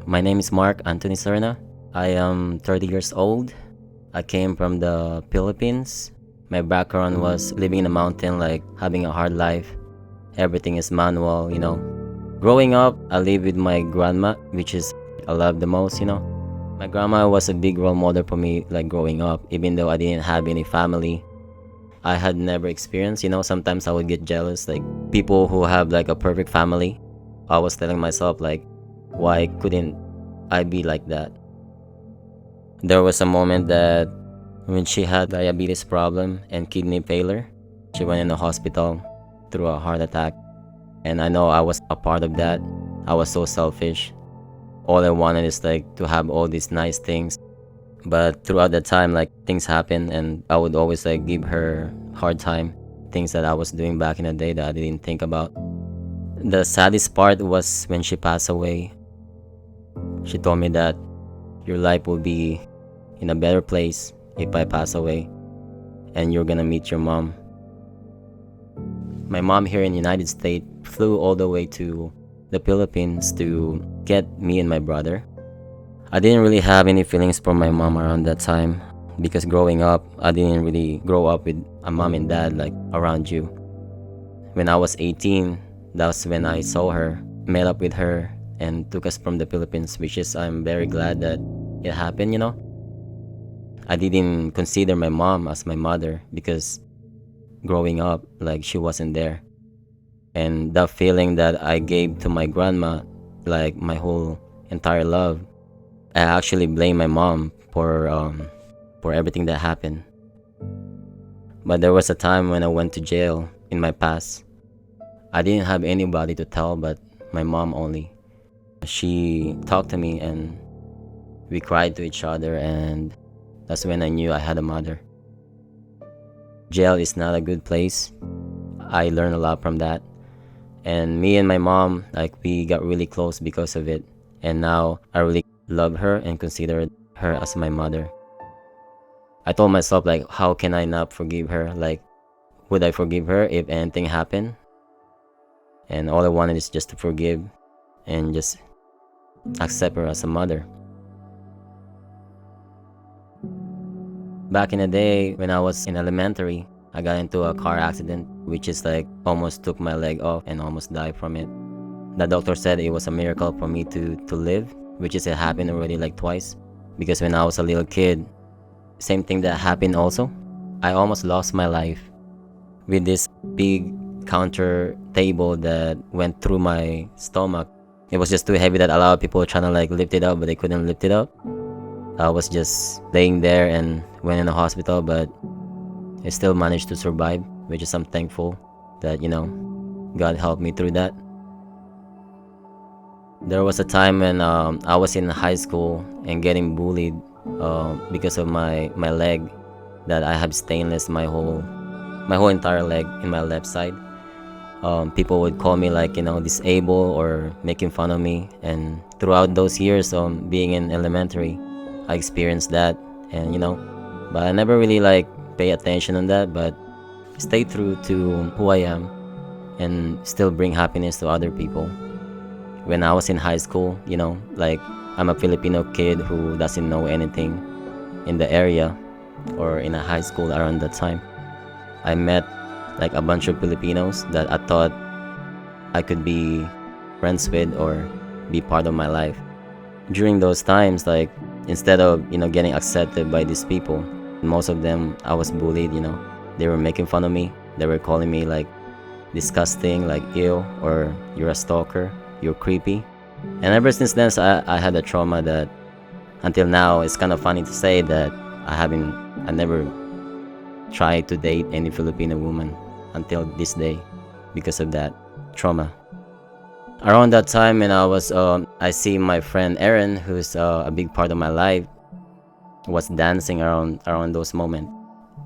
My name is Mark Anthony Serna. I am 30 years old. I came from the Philippines. My background was living in a mountain, like having a hard life. Everything is manual. Growing up, I lived with my grandma, which is I love the most. My grandma was a big role model for me, like growing up, even though I didn't have any family. I had never experienced. Sometimes I would get jealous, like people who have like a perfect family. I was telling myself, like, why couldn't I be like that? There was a moment that when she had diabetes problem and kidney failure, she went in the hospital through a heart attack. And I know I was a part of that. I was so selfish. All I wanted is like to have all these nice things. But throughout that time, like things happened and I would always like give her hard time. Things that I was doing back in the day that I didn't think about. The saddest part was when she passed away. She told me that your life will be in a better place if I pass away and you're gonna meet your mom. My mom here in the United States flew all the way to the Philippines to get me and my brother. I didn't really have any feelings for my mom around that time because growing up, I didn't really grow up with a mom and dad like around you. When I was 18, that's when I saw her, met up with her, and took us from the Philippines, which is I'm very glad that it happened. I didn't consider my mom as my mother because growing up, like she wasn't there. And that feeling that I gave to my grandma, like my whole entire love, I actually blame my mom for everything that happened. But there was a time when I went to jail in my past. I didn't have anybody to tell but my mom only. She talked to me and we cried to each other, and that's when I knew I had a mother. Jail is not a good place. I learned a lot from that. And me and my mom, like we got really close because of it. And now I really love her and consider her as my mother. I told myself, like, how can I not forgive her? Like, would I forgive her if anything happened? And all I wanted is just to forgive and just accept her as a mother. Back in the day when I was in elementary, I got into a car accident, which is like almost took my leg off and almost died from it. The doctor said it was a miracle for me to live, which is it happened already like twice. Because when I was a little kid, same thing that happened also. I almost lost my life with this big counter table that went through my stomach. It was just too heavy that a lot of people were trying to like lift it up, but they couldn't lift it up. I was just laying there and went in the hospital, but I still managed to survive, which is I'm thankful that, God helped me through that. There was a time when I was in high school and getting bullied because of my leg, that I have stainless my whole entire leg in my left side. People would call me like disabled or making fun of me, and throughout those years being in elementary, I experienced that, and but I never really like pay attention on that, but stay true to who I am and still bring happiness to other people. When I was in high school, like I'm a Filipino kid who doesn't know anything in the area or in a high school around that time. I met like a bunch of Filipinos that I thought I could be friends with or be part of my life. During those times, like instead of getting accepted by these people, most of them I was bullied. They were making fun of me. They were calling me like disgusting, like ill, or you're a stalker, you're creepy. And ever since then, so I had a trauma that until now it's kind of funny to say that I never tried to date any Filipino woman until this day because of that trauma. Around that time when I see my friend Aaron, who's a big part of my life, was dancing around those moments.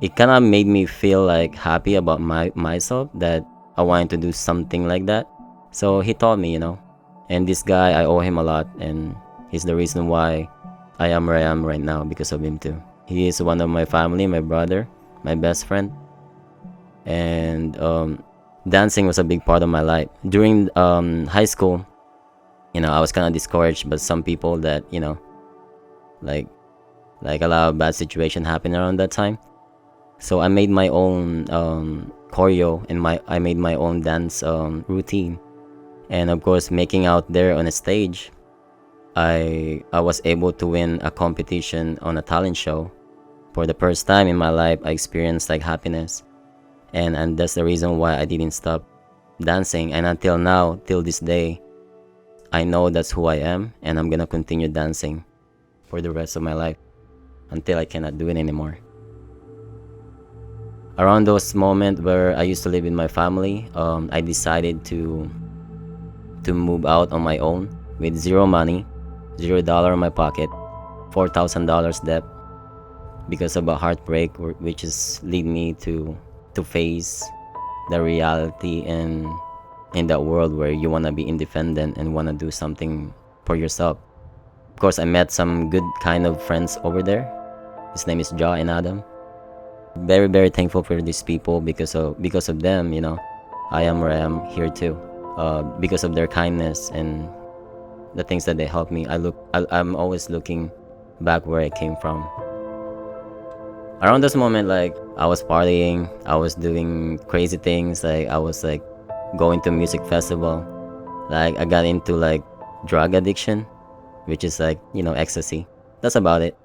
It kind of made me feel like happy about myself, that I wanted to do something like that. So he taught me, and this guy, I owe him a lot, and he's the reason why I am where I am right now, because of him too. He is one of my family, my brother, my best friend, and dancing was a big part of my life. During high school, I was kind of discouraged, but some people that, like a lot of bad situation happened around that time. So I made my own choreo, and I made my own dance routine. And of course, making out there on a stage, I was able to win a competition on a talent show. For the first time in my life, I experienced like happiness, and that's the reason why I didn't stop dancing. And until now, till this day, I know that's who I am, and I'm gonna continue dancing for the rest of my life until I cannot do it anymore. Around those moments where I used to live with my family, I decided to move out on my own with zero money, $0 in my pocket, $4,000 debt, because of a heartbreak, which is lead me to face the reality in that world where you wanna be independent and wanna do something for yourself. Of course, I met some good kind of friends over there. His name is Ja and Adam. Very, very thankful for these people because of them. I am where I am here too. Because of their kindness and the things that they helped me. I'm always looking back where I came from. Around this moment, like, I was partying, I was doing crazy things, like I was like going to music festival, like I got into like drug addiction, which is like ecstasy. That's about it.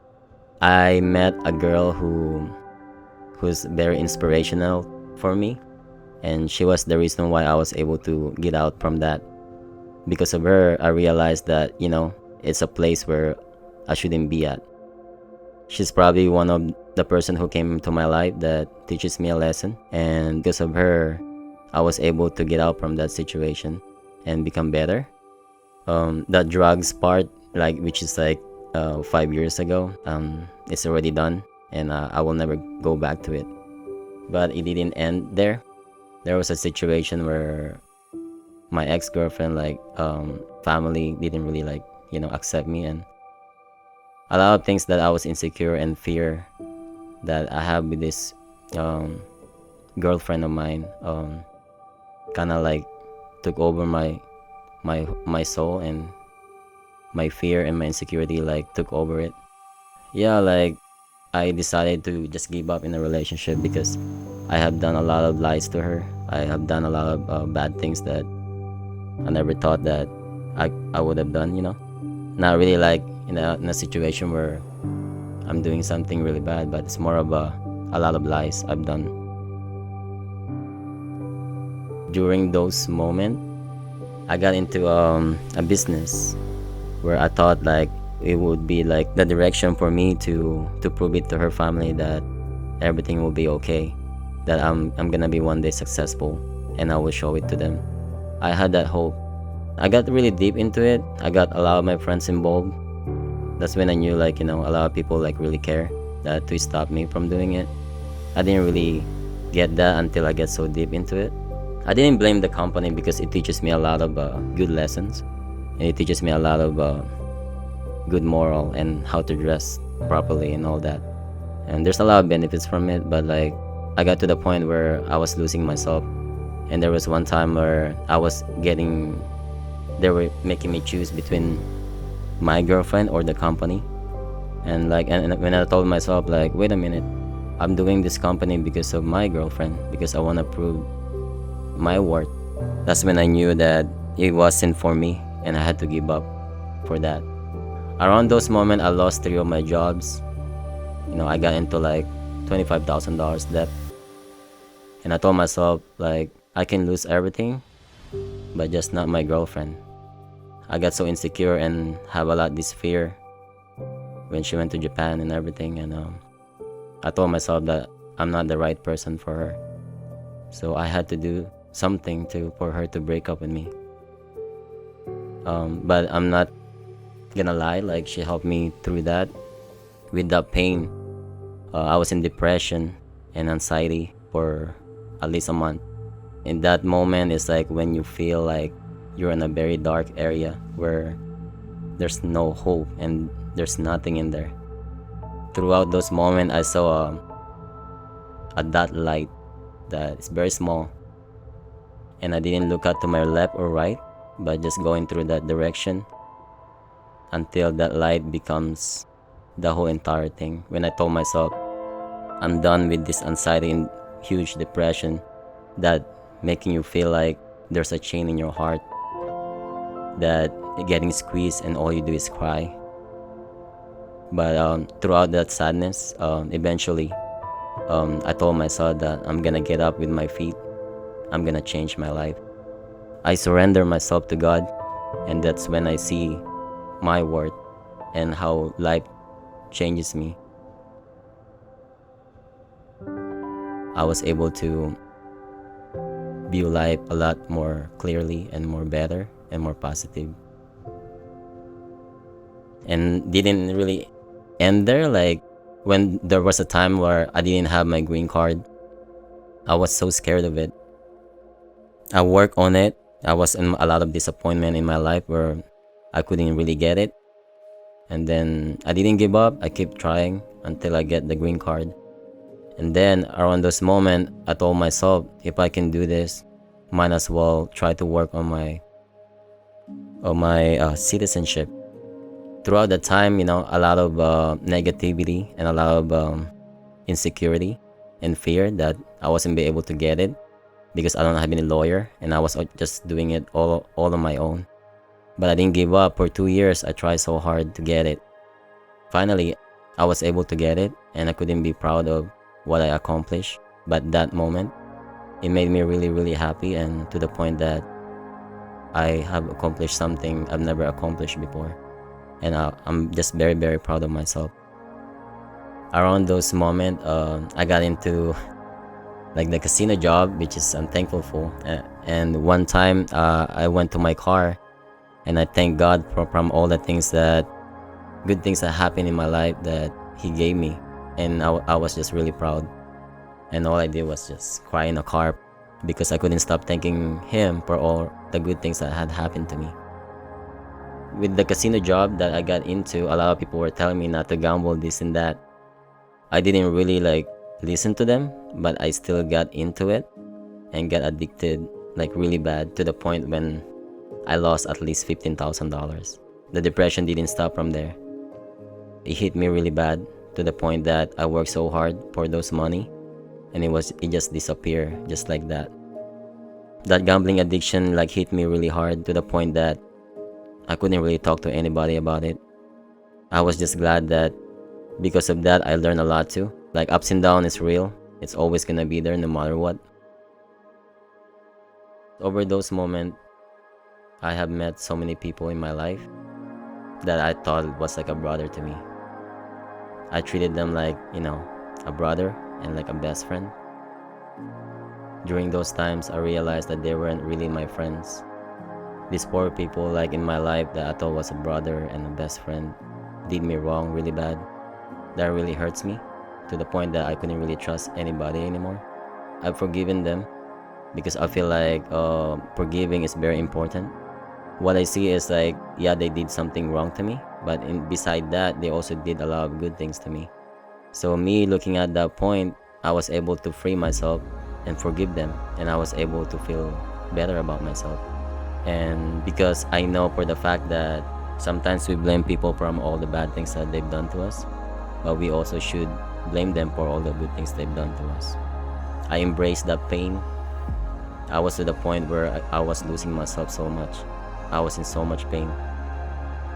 I met a girl who's very inspirational for me, and she was the reason why I was able to get out from that. Because of her, I realized that it's a place where I shouldn't be at. She's probably one of the person who came into my life that teaches me a lesson, and because of her, I was able to get out from that situation and become better. That drugs part, like, which is like 5 years ago, it's already done, and I will never go back to it. But it didn't end there. There was a situation where my ex-girlfriend, like, family didn't really like accept me, and a lot of things that I was insecure and fear that I have with this girlfriend of mine kind of like took over my soul, and my fear and my insecurity like took over it. Yeah, like, I decided to just give up in a relationship because I have done a lot of lies to her. I have done a lot of bad things that I never thought that I would have done. Not really like in a situation where I'm doing something really bad, but it's more of a lot of lies I've done. During those moments, I got into a business where I thought like it would be like the direction for me to prove it to her family that everything will be okay, that I'm gonna be one day successful, and I will show it to them. I had that hope. I got really deep into it. I got a lot of my friends involved. That's when I knew like a lot of people like really care that to stop me from doing it. I didn't really get that until I get so deep into it. I didn't blame the company because it teaches me a lot of good lessons, and it teaches me a lot of good moral and how to dress properly and all that. And there's a lot of benefits from it, but like I got to the point where I was losing myself, and there was one time where they were making me choose between my girlfriend or the company. And like, and when I told myself like, wait a minute, I'm doing this company because of my girlfriend, because I want to prove my worth. That's when I knew that it wasn't for me, and I had to give up for that. Around those moments, I lost 3 of my jobs. I got into like $25,000 debt, and I told myself like, I can lose everything, but just not my girlfriend. I got so insecure and have a lot this fear when she went to Japan and everything, and I told myself that I'm not the right person for her. So I had to do something for her to break up with me. But I'm not gonna lie, like, she helped me through that. With that pain, I was in depression and anxiety for at least a month. In that moment, it's like when you feel like you're in a very dark area where there's no hope and there's nothing in there. Throughout those moments, I saw a dot light that is very small, and I didn't look out to my left or right. but just going through that direction until that light becomes the whole entire thing. When I told myself, I'm done with this anxiety and huge depression that making you feel like there's a chain in your heart that getting squeezed and all you do is cry. But throughout that sadness, eventually, I told myself that I'm gonna get up with my feet. I'm gonna change my life. I surrender myself to God, and that's when I see my worth and how life changes me. I was able to view life a lot more clearly and more better and more positive. And didn't really end there. Like when there was a time where I didn't have my green card, I was so scared of it. I worked on it. I was in a lot of disappointment in my life where I couldn't really get it. And then I didn't give up. I kept trying until I get the green card. And then around those moments, I told myself, if I can do this, might as well try to work on my citizenship. Throughout the time, a lot of negativity and a lot of insecurity and fear that I wasn't be able to get it because I don't have any lawyer, and I was just doing it all on my own. But I didn't give up. For 2 years, I tried so hard to get it. Finally, I was able to get it, and I couldn't be proud of what I accomplished. But that moment, it made me really, really happy, and to the point that I have accomplished something I've never accomplished before. And I'm just very, very proud of myself. Around those moments, I got into like the casino job, which is I'm thankful for. And one time, I went to my car, and I thank God from all the good things that happened in my life that He gave me. And I was just really proud. And all I did was just cry in the car because I couldn't stop thanking Him for all the good things that had happened to me. With the casino job that I got into, a lot of people were telling me not to gamble, this and that. I didn't really listen to them, but I still got into it and got addicted really bad, to the point when I lost at least $15,000. The depression didn't stop from there. It hit me really bad, to the point that I worked so hard for those money, and it just disappeared just like that. That gambling addiction hit me really hard, to the point that I couldn't really talk to anybody about it. I was just glad that because of that, I learned a lot too. Ups and downs is real. It's always gonna be there no matter what. Over those moments, I have met so many people in my life that I thought was like a brother to me. I treated them like, a brother and like a best friend. During those times, I realized that they weren't really my friends. These poor people in my life that I thought was a brother and a best friend did me wrong really bad. That really hurts me, to the point that I couldn't really trust anybody anymore. I've forgiven them because I feel like forgiving is very important. What I see is yeah, they did something wrong to me, but beside that, they also did a lot of good things to me. So me looking at that point, I was able to free myself and forgive them, and I was able to feel better about myself. And because I know for the fact that sometimes we blame people from all the bad things that they've done to us, but we also should blame them for all the good things they've done to us. I embraced that pain. I was to the point where I was losing myself so much. I was in so much pain,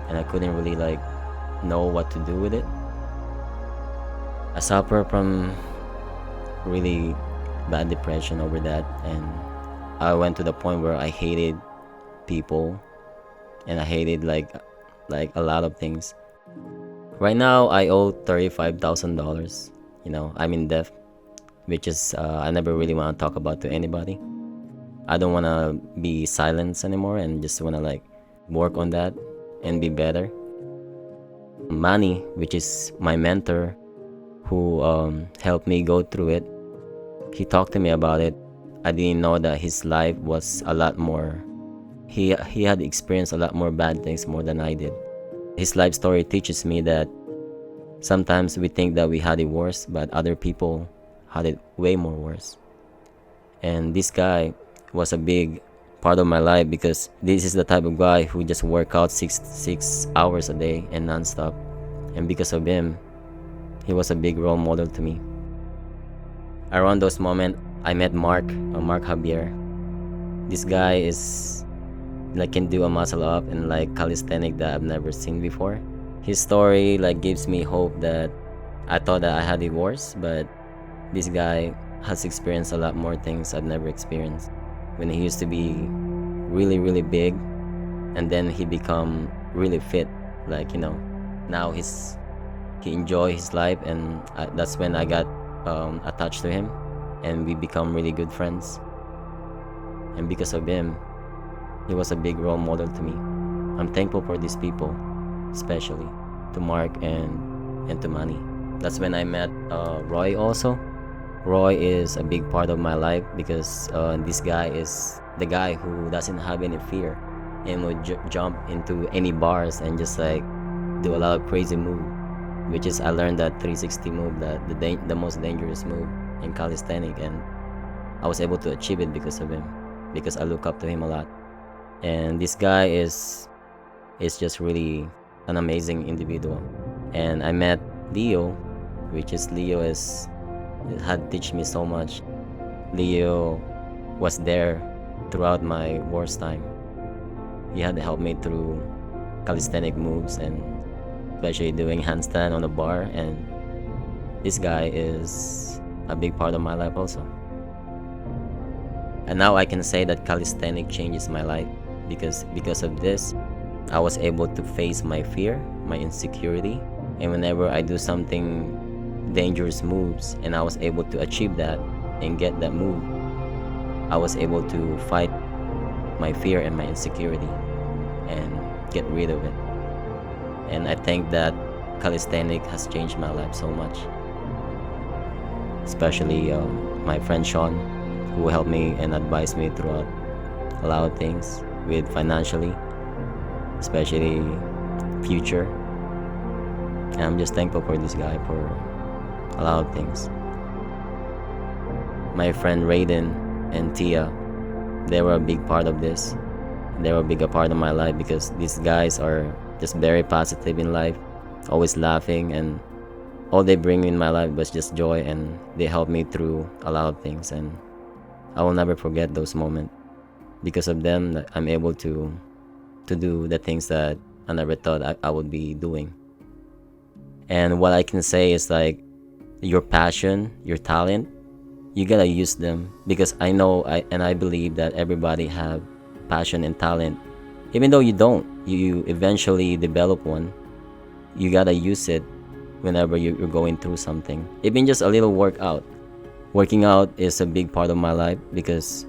and I couldn't really know what to do with it. I suffer from really bad depression over that, and I went to the point where I hated people, and I hated a lot of things. Right now, I owe $35,000. I'm in debt, which is I never really want to talk about to anybody. I don't want to be silenced anymore, and just want to work on that and be better. Manny, which is my mentor, who helped me go through it, he talked to me about it. I didn't know that his life was a lot more. He had experienced a lot more bad things more than I did. His life story teaches me that sometimes we think that we had it worse, but other people had it way more worse. And this guy was a big part of my life because this is the type of guy who just work out six hours a day and non-stop. And because of him, he was a big role model to me. Around those moments, I met Mark Javier. This guy is like can do a muscle up and like calisthenic that I've never seen before. His story like gives me hope that I thought that I had it worse, but this guy has experienced a lot more things I've never experienced. When he used to be really, really big, and then he become really fit, like now he enjoy his life, and that's when I got attached to him, and we become really good friends. And because of him, he was a big role model to me. I'm thankful for these people, especially to Mark and to Manny. That's when I met Roy also. Roy is a big part of my life because this guy is the guy who doesn't have any fear and would jump into any bars and just like do a lot of crazy move, which is I learned that 360 move, that the most dangerous move in calisthenic, and I was able to achieve it because of him, because I look up to him a lot. And this guy is just really an amazing individual. And I met Leo, which is Leo is had teach me so much. Leo was there throughout my worst time. He had helped me through calisthenic moves and especially doing handstand on the bar, and this guy is a big part of my life also. And now I can say that calisthenic changes my life because of this, I was able to face my fear, my insecurity, and whenever I do something dangerous moves and I was able to achieve that and get that move, I was able to fight my fear and my insecurity and get rid of it. And I think that calisthenic has changed my life so much, especially my friend Sean, who helped me and advised me throughout a lot of things with financially, especially future. And I'm just thankful for this guy for a lot of things. My friend Raiden and Tia, they were a big part of this. They were a bigger part of my life because these guys are just very positive in life, always laughing, and all they bring in my life was just joy, and they helped me through a lot of things, and I will never forget those moments. Because of them, I'm able to do the things that I never thought I would be doing. And what I can say is like your passion, your talent, you gotta use them, because I know and I believe that everybody have passion and talent. Even though you don't, you eventually develop one. You gotta use it whenever you're going through something. Even just a little workout. Working out is a big part of my life because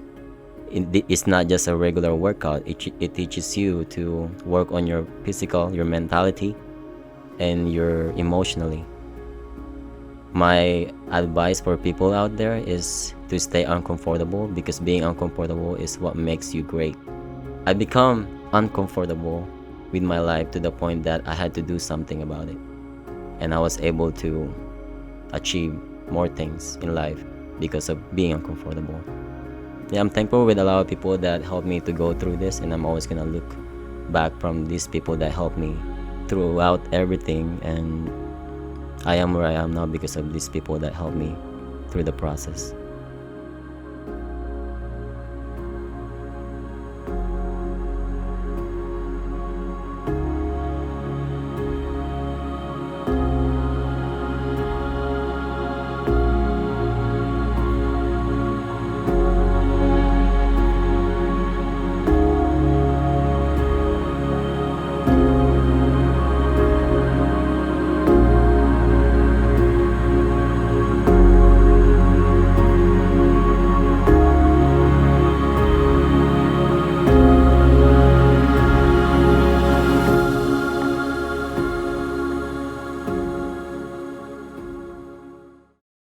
it's not just a regular workout. It teaches you to work on your physical, your mentality, and your emotionally. My advice for people out there is to stay uncomfortable, because being uncomfortable is what makes you great. I become uncomfortable with my life to the point that I had to do something about it, and I was able to achieve more things in life because of being uncomfortable. Yeah, I'm thankful with a lot of people that helped me to go through this, and I'm always gonna look back from these people that helped me throughout everything, and I am where I am now because of these people that helped me through the process.